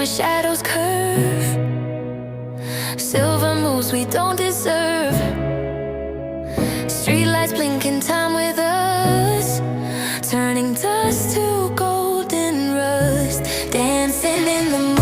my shadows curve. Silver moves we don't deserve. Streetlights blinking time with us, turning dust to golden rust. Dancing in the moonlight.